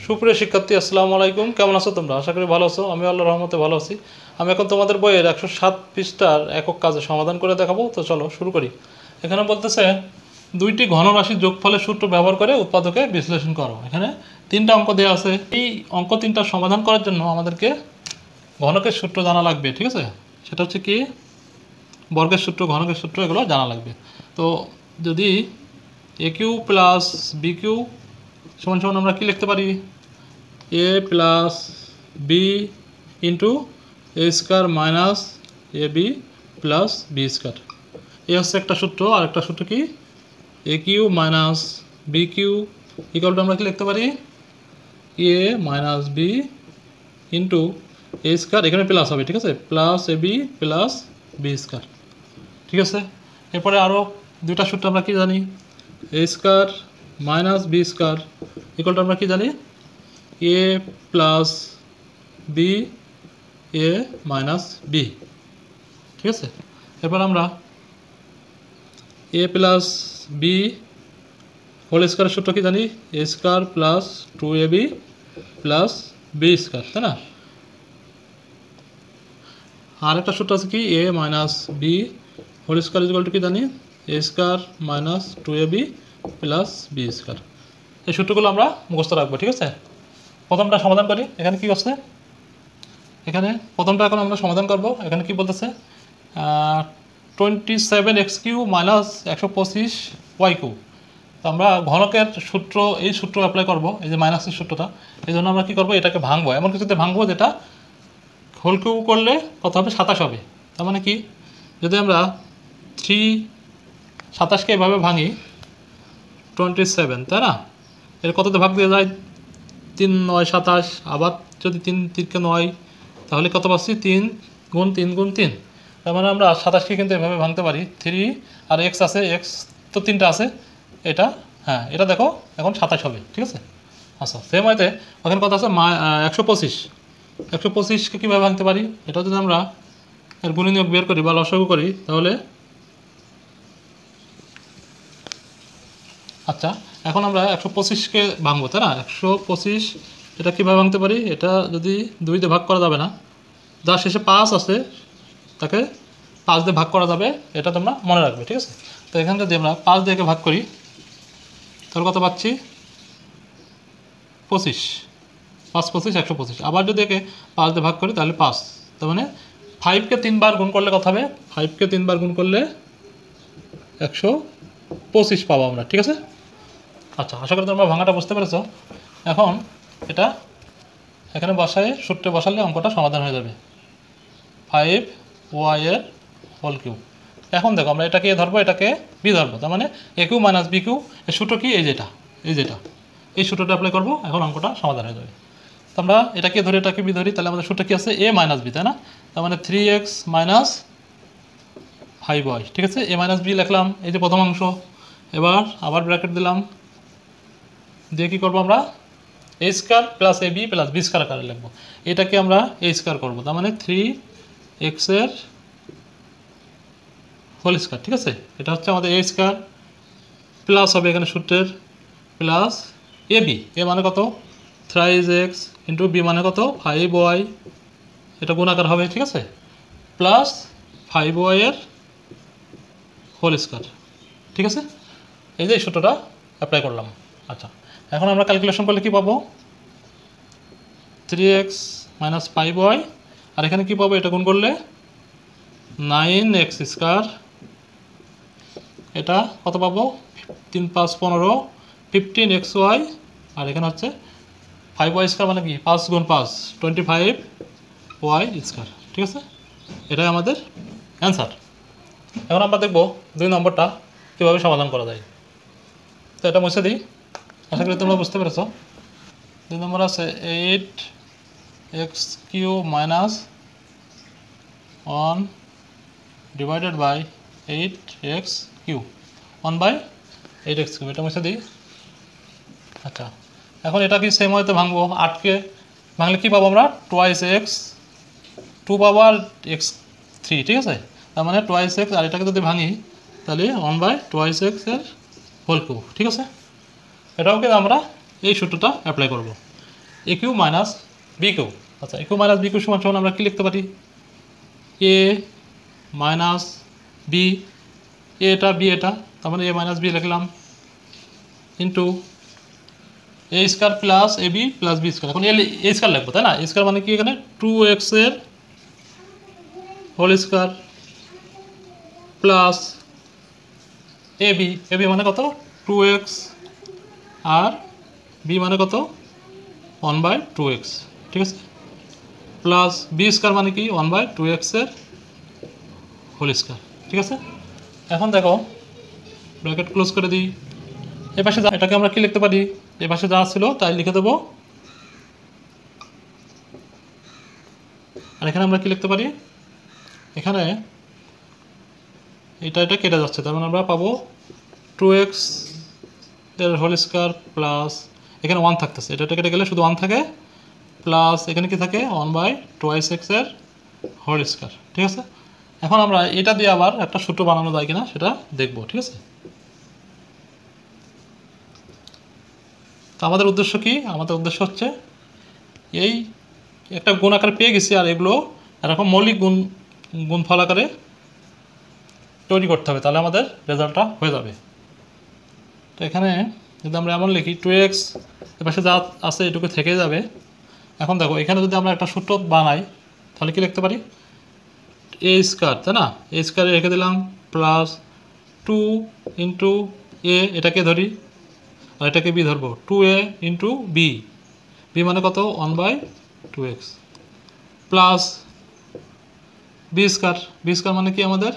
সুপ্রিয় শিক্ষার্থী, আসসালামু আলাইকুম। কেমন আছো তোমরা? আশা করি ভালো আছো। আমি আল্লাহর রহমতে ভালো আছি। আমি এখন তোমাদের বইয়ের 107 পৃষ্ঠার একক কাজে সমাধান করে দেখাবো। তো চলো শুরু করি। এখানে বলতেছে দুইটি ঘনরাশির যোগফলের সূত্র ব্যবহার করে উৎপাদকে বিশ্লেষণ করো। এখানে তিনটা অঙ্ক দেওয়া আছে। এই অঙ্ক তিনটা সমাধান করার জন্য আমাদেরকে ঘনকের সূত্র জানা লাগবে, ঠিক আছে? সেটা হচ্ছে কি, বর্গের সূত্র, ঘনকের সূত্র, এগুলো জানা লাগবে। তো যদি A cube plus B cube সমান সমান আমরা কি লিখতে পারি? A plus B into A square minus A B plus B square. এ হচ্ছে একটা সূত্র। আর একটা সূত্র কি, A cube minus B cube equal to আমরা কি লিখতে পারি? A minus B into A square, এখানে প্লাস হবে, ঠিক আছে, plus A B plus B square, ঠিক আছে। এরপরে আরও দুইটা সূত্র আমরা কি জানি? A square minus B square equal to আমরা কি জানি? A plus B A minus B, ঠিক আছে। এরপর আমরা এ প্লাস বি হোল স্কোয়ারের সূত্র কি জানি? A square plus 2ab plus B square, তাই না? আর একটা সূত্র আছে কি, A minus B whole square equal to কি জানি? A square minus 2ab plus B square. এই সূত্রগুলো আমরা মুখস্থ রাখবো, ঠিক আছে। প্রথমটা সমাধান করি। এখানে কি আছে? এখানে প্রথমটা এখন আমরা সমাধান করব। এখানে কি বলতেছে? 27x Q minus 125 Y Q. তো আমরা ঘনকের সূত্র, এই সূত্র অ্যাপ্লাই করব, এই যে মাইনাসের সূত্রটা। এই জন্য আমরা কী করবো, এটাকে ভাঙবো, এমন কিছুতে ভাঙবো যেটা হোল কিউ করলে কত হবে? 27 হবে। তার মানে কি, যদি আমরা 27কে এভাবে ভাঙি 27, তাই না? এর কততে ভাগ দিয়ে যায়? 3 9 27। আবার যদি 3 3কে 9, তাহলে কত পাচ্ছি? 3 গুণ 3 গুণ 3। তার মানে আমরা 27কে কিন্তু এভাবে ভাঙতে পারি। 3 আর এক্স আছে, এক্স তো 3টা আছে, এটা, হ্যাঁ, এটা দেখো এখন 27 হবে, ঠিক আছে। আচ্ছা, সেম হয়তো ওখানে কত আছে? 125। 125কে কীভাবে ভাঙতে পারি? এটা যদি আমরা এর গুণনীয়ক বের করি বা লসাগু করি, তাহলে আচ্ছা, এখন আমরা 125কে ভাঙবো, তাই না? 125 এটা কীভাবে ভাঙতে পারি? এটা যদি 2 দিয়ে ভাগ করা যাবে না, যার শেষে 5 আছে তাকে 5 দিয়ে ভাগ করা যাবে, এটা তোমরা মনে রাখবে, ঠিক আছে। তো এখানে যদি আমরা 5 দিয়ে ভাগ করি, তাহলে কত পাচ্ছি? 25। 5 25 125। আবার যদি একে 5 দিয়ে ভাগ করি তাহলে 5। তার মানে 5কে 3 বার গুণ করলে কত হবে? 5কে 3 বার গুণ করলে 125 পাবো আমরা, ঠিক আছে। আচ্ছা, আশা করি তোমরা ভাঙাটা বুঝতে পেরেছো। এখন এটা এখানে বসায়, সূত্রে বসালে অঙ্কটা সমাধান হয়ে যাবে। 5y এর হোল কিউব। এখন দেখো, আমরা এটাকে এ ধরবো, এটাকে বি ধরবো। তার মানে এ কিউ মাইনাস বি কিউ এর সূত্র কি? এই যেটা, এই সূত্রটা অ্যাপ্লাই করবো, এখন অঙ্কটা সমাধান হয়ে যাবে। তো আমরা এটাকে ধরি, এটাকে বি ধরি, তাহলে আমাদের সূত্র কি আছে? এ মাইনাস বি, তাই না? তার মানে 3x মাইনাস 5y, ঠিক আছে। এ মাইনাস বি লিখলাম, এই যে প্রথম অংশ। এবার আবার ব্র্যাকেট দিলাম, দিয়ে কী করবো আমরা? এ square plus A B plus B square আকারে লিখবো। এটাকে আমরা এ স্কোয়ার করবো, তার মানে 3x এর হোল স্কোয়ার, ঠিক আছে। এটা হচ্ছে আমাদের এ স্কোয়ার, প্লাস হবে এখানে সূত্রের প্লাস এ বি, এ মানে কত? 3x ইন্টু বি মানে কত? 5y, এটা গুণাকার হবে, ঠিক আছে, প্লাস 5y এর হোল স্কোয়ার, ঠিক আছে। এই যে এই সূত্রটা অ্যাপ্লাই করলাম। আচ্ছা, এখন আমরা ক্যালকুলেশন করলে কী পাবো? 3x মাইনাস 5y, আর এখানে কী পাবো? এটা গুণ করলে 9x স্কোয়ার, এটা কত পাবো? 3 5 15, 15xy, আর এখানে হচ্ছে 5y স্কোয়ার, মানে কি 5 গুণ 5 25y স্কোয়ার, ঠিক আছে। এটাই আমাদের অ্যান্সার। এখন আমরা দেখব 2 নম্বরটা কীভাবে সমাধান করা যায়। তো এটা মুছে দিই, আশা করি তোমরা বুঝতে পেরেছ। 2 নম্বর আছে 8x cube minus 1 divided by 8x cube, 1/8x cube, এটা মুছে দিই। আচ্ছা, এখন এটা কি সেম হয়তো ভাঙবো। 8কে ভাঙলে কী পাবো আমরা? 2x, 2 পাবো আর x3, ঠিক আছে। তার মানে 2x, আর এটাকে যদি ভাঙি তাহলে 1/2x এর হোল কিউব, ঠিক আছে। এটাও কিন্তু আমরা এই সূত্রটা অ্যাপ্লাই করব। এ কিউ মাইনাস বি কিউ। আচ্ছা, এ কিউ মাইনাস বি কিউ সমান সমান আমরা কী লিখতে পারি? এ মাইনাস বি, এটা বি, এটা তার মানে এ মাইনাস বি লিখলাম, into A square plus A B plus B square. এখন এ স্কোয়ার লিখবো, তাই না? এ স্কোয়ার মানে কি? এখানে 2x এর whole square plus A B মানে কত? 2x, আর বি মানে কত? 1/2x, ঠিক আছে? প্লাস বি স্কোয়ার মানে কি? 1/2x এর হোল স্কোয়ার, ঠিক আছে? এখন দেখো, ব্র্যাকেট ক্লোজ করে দিই। এ পাশে যা, এটাকে আমরা কি লিখতে পারি? এ পাশে যা ছিল তাই লিখে দেবো। আর এখানে আমরা কি লিখতে পারি? এখানে এটা কেটে যাচ্ছে, তার মানে আমরা পাবো 2x এর হোল স্কোয়ার প্লাস এখানে 1 থাকতেছে, এটা কেটে গেলে শুধু 1 থাকে, প্লাস এখানে কি থাকে? 1/2x এর হোল স্কোয়ার, ঠিক আছে? এখন আমরা এটা দিয়ে আবার একটা সূত্র বানানো যায় কিনা সেটা দেখবো, ঠিক আছে? তো আমাদের উদ্দেশ্য কি? আমাদের উদ্দেশ্য হচ্ছে এই একটা গুণ আকারে পেয়ে গেছি, আর এগুলো এরকম মৌলিক গুণফল আকারে তৈরি করতে হবে, তাহলে আমাদের রেজাল্টটা হয়ে যাবে। তো এখানে যদি আমরা এমন লিখি 2x এর পাশে যা আছে এটুকু থেকে যাবে। এখন দেখো, এখানে যদি আমরা একটা সূত্র বানাই তাহলে কি লিখতে পারি? এ স্কোয়ার, তাই না? এ স্কোয়ারে রেখে দিলাম, প্লাস 2 ইন্টু এ, এটাকে ধরি আর এটাকে বি ধরবো, 2a ইন্টু বি, বি মানে কত? 1/2x, প্লাস বি স্কোয়ার মানে কি আমাদের?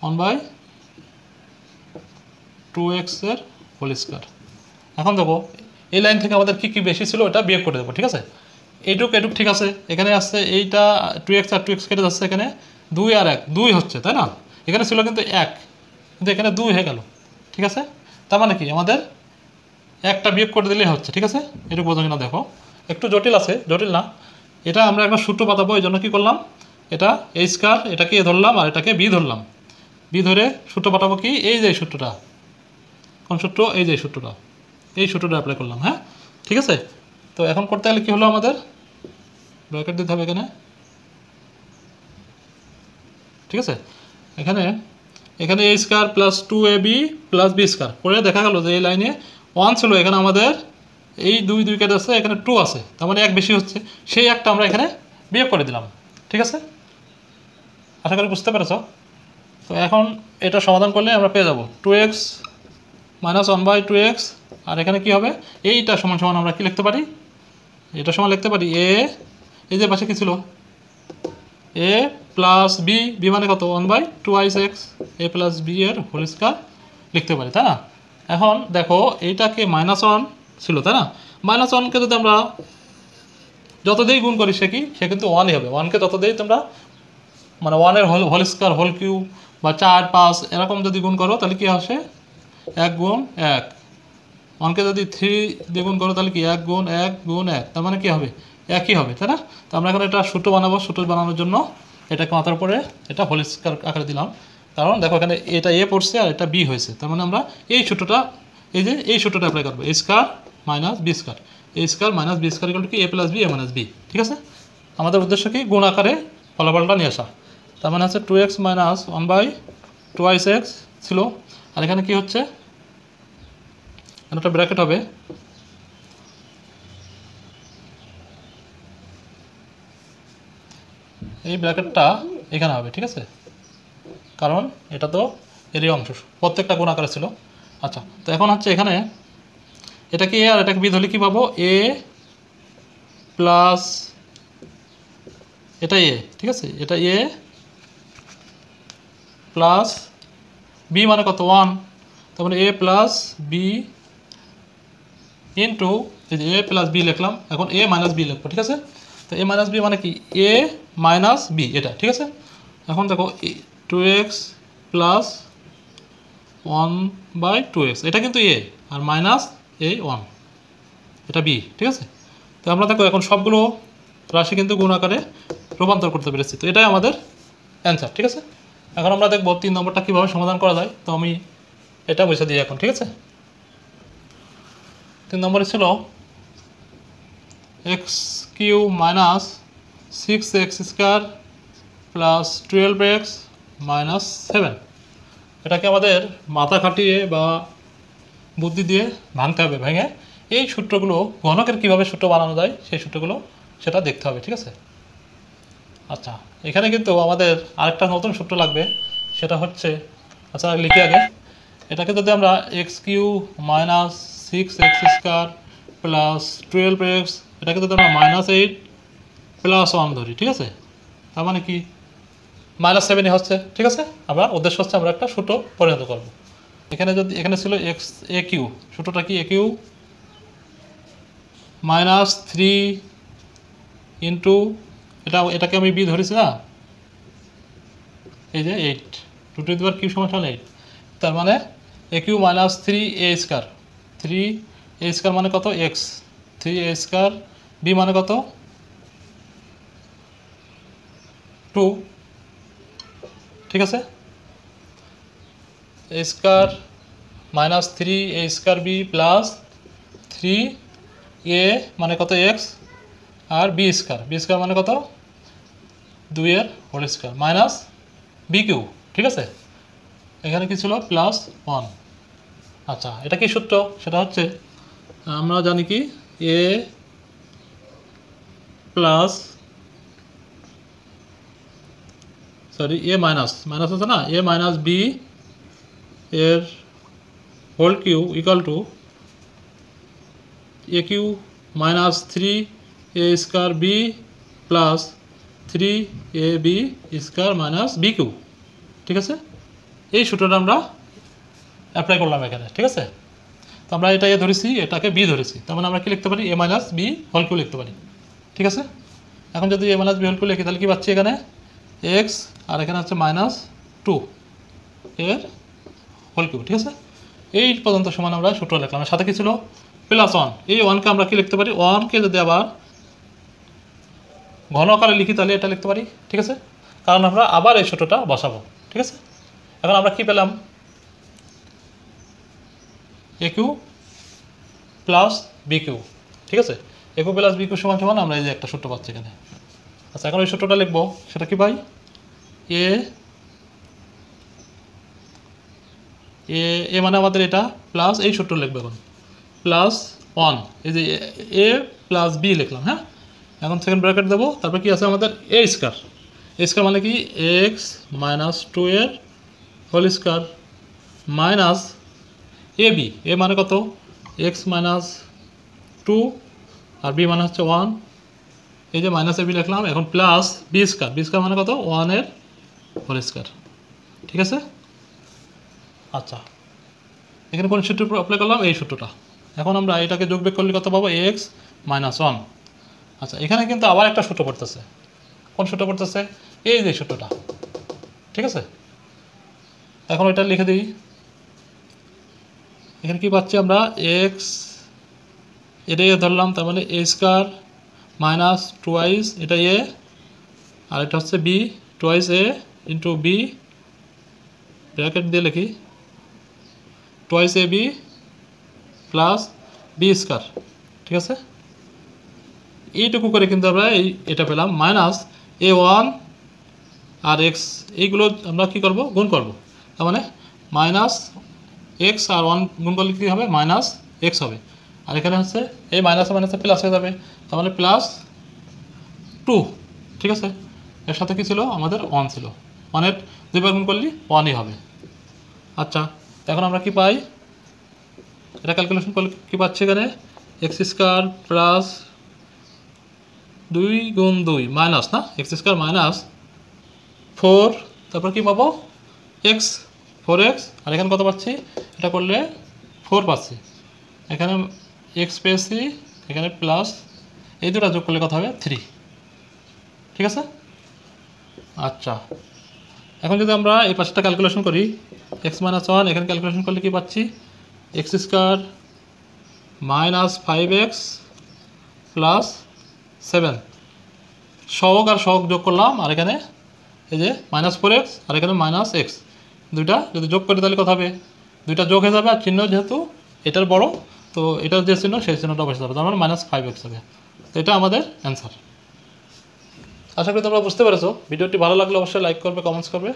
1/2x এর হোল স্কোয়ার। এখন দেখো, এই লাইন থেকে আমাদের কি বেশি ছিল ওটা বিয়োগ করে দেবো, ঠিক আছে? এইটুক ঠিক আছে, এখানে আসছে এইটা 2x আর 2x কেটে যাচ্ছে, এখানে 2 আর 1 2 হচ্ছে, তাই না? এখানে ছিল কিন্তু 1, কিন্তু এখানে 2 হয়ে গেল, ঠিক আছে? তার মানে কি আমাদের একটা বিয়োগ করে দিলেই হচ্ছে, ঠিক আছে? এটুকু বোঝা কিনা দেখো, একটু জটিল আছে, জটিল না। এটা আমরা একটা সূত্র পাতাবো, এই জন্য কী করলাম? এটা এ স্কোয়ার, এটাকে এ ধরলাম আর এটাকে বি ধরলাম, বি ধরে সূত্র পাঠাবো কি? এই যে সূত্রটা, কোন সূত্র? এই যে সূত্রটা, এই সূত্রটা অ্যাপ্লাই করলাম, হ্যাঁ, ঠিক আছে? তো এখন করতে গেলে কী হলো? আমাদের ব্র্যাকেট দিতে হবে এখানে, ঠিক আছে? এখানে A square plus 2ab plus B square করে দেখা গেল যে এই লাইনে 1 ছিল, এখানে আমাদের এই 2 কেটে আছে, এখানে 2 আছে, তার মানে 1 বেশি হচ্ছে, সেই একটা আমরা এখানে বিয়োগ করে দিলাম, ঠিক আছে? আশা করি বুঝতে পেরেছ। তো এখন এটা সমাধান করলে আমরা পেয়ে যাব 2x মাইনাস 1/2x, আর এখানে কি হবে? এইটা সমান সমান আমরা কি লিখতে পারি? এটা সমান লিখতে পারি এ, এই যে পাশে কি ছিল? এ প্লাস বি মানে কত? 1/2x, এ প্লাস বি এর হোল স্কোয়ার লিখতে পারি, তাই না? এখন দেখো, এইটাকে -1 ছিল, তাই না? -1কে যদি আমরা যত দিয়েই গুণ করি সে কিন্তু 1ই হবে। 1কে যত দিয়েই তোমরা মানে 1-এর হোল স্কোয়ার, হোল কিউ বা 4 5 এরকম যদি গুণ করো তাহলে কি আসে? 1 গুণ 1। 1কে যদি 3 দিয়ে গুণ করো তাহলে কি? 1 গুণ 1 গুণ 1, তার মানে কি হবে? একই হবে, তাই না? তো আমরা এখন এটা সূত্র বানাবো, সূত্র বানানোর জন্য এটাকে মাথার উপরে এটা হোল স্কোয়ার আকারে দিলাম, কারণ দেখো এখানে এটা এ পড়ছে আর এটা বি হয়েছে, তার মানে আমরা এই সূত্রটা অ্যাপ্লাই করবো, A square minus B square, A square minus B square equal to কি? A plus B A minus B, ঠিক আছে? আমাদের উদ্দেশ্য কি? গুণ আকারে ফলাফলটা নিয়ে আসা। তার মানে হচ্ছে 2x মাইনাস 1/2x ছিল, আর এখানে কি হচ্ছে? একটা ব্র্যাকেট হবে, এই ব্র্যাকেটটা এখানে হবে, ঠিক আছে? কারণ এটা তো এরই অংশ, প্রত্যেকটা গুণ আকারে ছিল। আচ্ছা, তো এখন হচ্ছে এখানে এটাকে এ আর এটাকে বি ধরলে কী পাবো? এ প্লাস এটা এ, ঠিক আছে? এটা এ প্লাস বি মানে কত? 1, তার মানে এ প্লাস বি ইন্টু এই যে এ প্লাস বি লিখলাম, এখন এ মাইনাস বি লিখবো, ঠিক আছে? তো এ মাইনাস বি মানে কি? এ মাইনাস বি, এটা, ঠিক আছে? এখন দেখো 2x প্লাস 1/2x, এটা কিন্তু এ, আর মাইনাস এই 1, এটা বি, ঠিক আছে? তো আমরা দেখো এখন সবগুলো রাশি কিন্তু গুণ আকারে রূপান্তর করতে পেরেছি, তো এটাই আমাদের অ্যান্সার, ঠিক আছে? এখন আমরা দেখবো 3 নম্বরটা কীভাবে সমাধান করা যায়। তো আমি এটা বুঝে দিই এখন, ঠিক আছে? 3 নম্বরে ছিল x cube minus 6x square plus 12x minus 7। এটাকে আমাদের মাথা খাটিয়ে বা বুদ্ধি দিয়ে ভাঙতে হবে, ভেঙে এই সূত্রগুলো ঘনকের কীভাবে সূত্র বানানো যায় সেই সূত্রগুলো সেটা দেখতে হবে, ঠিক আছে। আচ্ছা, এখানে কিন্তু আমাদের আরেকটা নতুন সূত্র লাগবে, সেটা হচ্ছে, আচ্ছা লিখি আগে, এটাকে যদি আমরা x cube minus 6x square plus 12x, এটাকে যদি আমরা -8 প্লাস 1 ধরি, ঠিক আছে, তার মানে কি -7 হচ্ছে, ঠিক আছে। আমরা উদ্দেশ্য হচ্ছে আমরা একটা সূত্র পরিণত করব। এখানে যদি এখানে ছিল এক্স এ কিউ, সূত্রটা কি, এ কিউ -3 ইন্টু এটাকে আমি বি ধরেছি না, এই যে 8, 2 টু দি পাওয়ার কিউ সমান 8, তার মানে এ cube -3a square, 3a square মানে কত, এক্স, 3a স্কোয়ার, বি মানে কত 2, ঠিক আছে। A square -3a square B plus 3a মানে কত এক্স, আর বি স্কোয়ার মানে কত 2 এর whole square minus B cube, ঠিক আছে। এখানে কি ছিল +1। আচ্ছা, এটা কি সূত্র, সেটা হচ্ছে আমরা জানি কি এ প্লাস এ মাইনাস আছে না, এ মাইনাস বি এর whole cube equal to a cube -3a square B plus 3ab square minus B cube, ঠিক আছে। এই সূত্রটা আমরা অ্যাপ্লাই করলাম এখানে, ঠিক আছে। তো আমরা এটা এ ধরেছি, এটাকে বি ধরেছি, তার মানে আমরা কি লিখতে পারি, A minus B whole Q লিখতে পারি, ঠিক আছে। এখন যদি এ মাইনাস বি হোল কিউ লিখি তাহলে কি পাচ্ছি, এখানে এক্স আর এখানে হচ্ছে -2 এর হোল কিউ, ঠিক আছে। এই পর্যন্ত সমান আমরা সূত্র লিখলাম, সাথে কি ছিল +1। এই 1কে আমরা কি লিখতে পারি, 1কে যদি আবার ঘন আকারে লিখি তাহলে এটা লিখতে পারি, ঠিক আছে, কারণ আমরা আবার এই সূত্রটা বসাবো, ঠিক আছে। এখন আমরা কি পেলাম, এ কিউ প্লাস বি কিউ, ঠিক আছে। এ কিউ প্লাস বি কিউ সমান আমরা এই যে একটা সূত্র পাচ্ছি এখানে। আচ্ছা, এখন ওই সূত্রটা লিখবো, সেটা কি পাই, এ মানে আমাদের এটা প্লাস এই সূত্র লিখবো এখন +1, এই যে এ প্লাস বি লিখলাম, হ্যাঁ। এখন সেকেন্ড ব্র্যাকেট দেবো, তারপর কি আছে আমাদের এ স্কোয়ার মানে কি এক্স -2 এর whole square minus A B, এ মানে কত এক্স -2 আর বি মানে হচ্ছে 1, এই যে মাইনাস এ বি লিখলাম। এখন প্লাস বি স্কোয়ার মানে কত 1 এর হোল স্কোয়ার, ঠিক আছে। আচ্ছা, এখানে কোন সূত্র অ্যাপ্লাই করলাম, এই সূত্রটা। এখন আমরা এটাকে যোগ বিয়োগ করলে কত পাবো, এক্স -1। আচ্ছা, এখানে কিন্তু আবার একটা সূত্র পড়তেছে, কোন সূত্র পড়তেছে, এই যে সূত্রটা, ঠিক আছে। এখন এটা লিখে দিই, এখানে কি পাচ্ছি আমরা, এক্স এটাই ধরলাম, তার মানে এ স্কোয়ার মাইনাস টুয়াইস এটা এ, আর এটা হচ্ছে বি, টুয়াইস এ ইন্টু বি, ব্র্যাকেট দিয়ে লিখি টুয়াইস এ বি প্লাস বি স্কোয়ার, ঠিক আছে। এইটুকু করে কিন্তু আমরা এটা পেলাম, মাইনাস a1 আর এক্স, এইগুলো আমরা কি করব, গুণ করব, তার মানে -x আর 1 গুণ করলে কী হবে, -x হবে। আর এখানে হচ্ছে এই মাইনাসে প্লাস হয়ে যাবে, তার মানে +2, ঠিক আছে। এর সাথে কি ছিল, আমাদের 1 ছিল, 1-এর 2 বার গুণ করলে 1ই হবে। আচ্ছা, এখন আমরা কি পাই, এটা ক্যালকুলেশন করলে কী পাচ্ছি, এখানে এক্স স্কোয়ার প্লাস 2 গুণ 2 মাইনাস না, এক্স স্কোয়ার -4, তারপর কি পাবো এক্স, 4x, আর এখানে কত পাচ্ছি, এটা করলে 4 পাচ্ছি, এখানে এক্স পেয়েছি, এখানে প্লাস এই দুটো যোগ করলে কত হবে 3, ঠিক আছে। আচ্ছা, এখন যদি আমরা এই পাশটা ক্যালকুলেশন করি, x -1, এখানে ক্যালকুলেশন করলে কি পাচ্ছি, এক্স স্কোয়ার -5x প্লাস 7, সহগ আর সহগ যোগ করলাম, আর এখানে এই যে -4x আর এখানে -x, দুইটা যদি যোগ করি তাহলে কত হবে, দুইটা যোগ হয়ে যাবে, আর চিহ্ন যেহেতু এটার বড়, তো এটার যে চিহ্ন সেই চিহ্নটা বসে যাবে, তার মানে -5x হবে। এটা আমাদের অ্যান্সার। আশা করি তোমরা বুঝতে পেরেছো। ভিডিওটি ভালো লাগলে অবশ্যই লাইক করবে, কমেন্টস করবে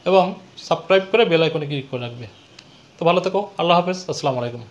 এবং সাবস্ক্রাইব করে বেল আইকনে ক্লিক করে রাখবে। তো ভালো থেকো, আল্লাহ হাফেজ, আসসালামু আলাইকুম।